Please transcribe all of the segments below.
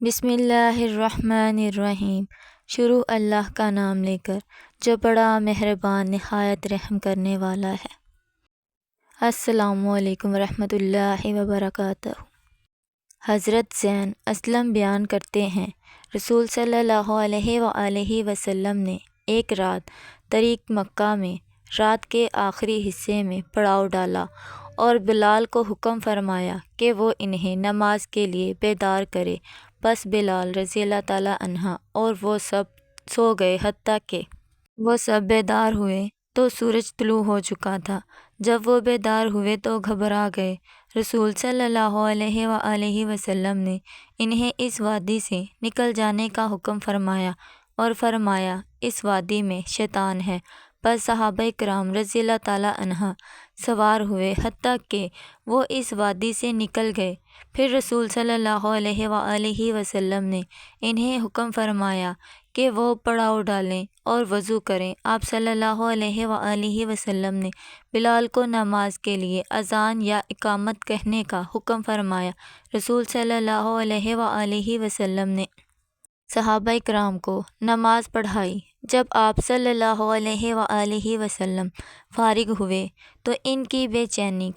بسم اللہ الرحمن الرحیم۔ شروع اللہ کا نام لے کر جو بڑا مہربان نہایت رحم کرنے والا ہے۔ السلام علیکم ورحمۃ اللہ وبرکاتہ۔ حضرت زین اسلم بیان کرتے ہیں، رسول صلی اللہ علیہ وآلہ وسلم نے ایک رات طریق مکہ میں رات کے آخری حصے میں پڑاؤ ڈالا اور بلال کو حکم فرمایا کہ وہ انہیں نماز کے لیے بیدار کرے۔ بس بلال رضی اللہ تعالیٰ عنہ اور وہ سب سو گئے، حتیٰ کہ وہ سب بیدار ہوئے تو سورج طلوع ہو چکا تھا۔ جب وہ بیدار ہوئے تو گھبرا گئے۔ رسول صلی اللہ علیہ وآلہ وسلم نے انہیں اس وادی سے نکل جانے کا حکم فرمایا اور فرمایا اس وادی میں شیطان ہے۔ بس صحابہ کرام رضی اللہ تعالیٰ عنہ سوار ہوئے، حتیٰ کہ وہ اس وادی سے نکل گئے۔ پھر رسول صلی اللہ علیہ وآلہ وسلم نے انہیں حکم فرمایا کہ وہ پڑاؤ ڈالیں اور وضو کریں۔ آپ صلی اللہ علیہ وآلہ وسلم نے بلال کو نماز کے لیے اذان یا اقامت کہنے کا حکم فرمایا۔ رسول صلی اللہ علیہ وآلہ وسلم نے صحابہ کرام کو نماز پڑھائی۔ جب آپ صلی اللہ علیہ وآلہ وسلم فارغ ہوئے تو ان کی بے چینی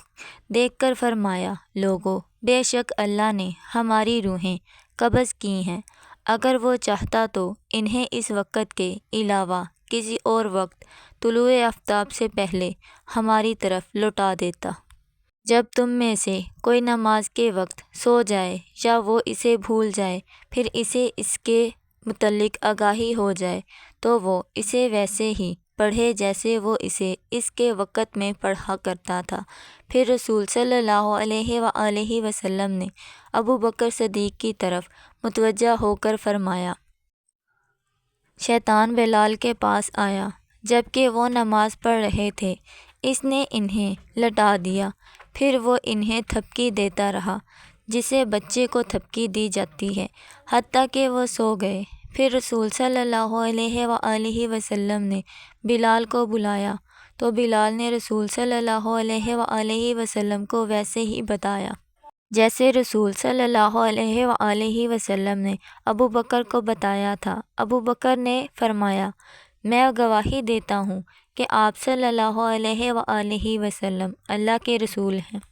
دیکھ کر فرمایا، لوگو، بے شک اللہ نے ہماری روحیں قبض کی ہیں، اگر وہ چاہتا تو انہیں اس وقت کے علاوہ کسی اور وقت طلوع آفتاب سے پہلے ہماری طرف لوٹا دیتا۔ جب تم میں سے کوئی نماز کے وقت سو جائے یا وہ اسے بھول جائے، پھر اسے اس کے متعلق آگاہی ہو جائے تو وہ اسے ویسے ہی پڑھے جیسے وہ اسے اس کے وقت میں پڑھا کرتا تھا۔ پھر رسول صلی اللہ علیہ وآلہ وسلم نے ابو بکر صدیق کی طرف متوجہ ہو کر فرمایا، شیطان بلال کے پاس آیا جبکہ وہ نماز پڑھ رہے تھے، اس نے انہیں لٹا دیا، پھر وہ انہیں تھپکی دیتا رہا جسے بچے کو تھپکی دی جاتی ہے، حتیٰ کہ وہ سو گئے۔ پھر رسول صلی اللہ علیہ وآلہ وسلم نے بلال کو بلایا تو بلال نے رسول صلی اللہ علیہ وآلہ وسلم کو ویسے ہی بتایا جیسے رسول صلی اللہ علیہ وآلہ وسلم نے ابو بکر کو بتایا تھا۔ ابو بکر نے فرمایا، میں گواہی دیتا ہوں کہ آپ صلی اللہ علیہ وآلہ وسلم اللہ کے رسول ہیں۔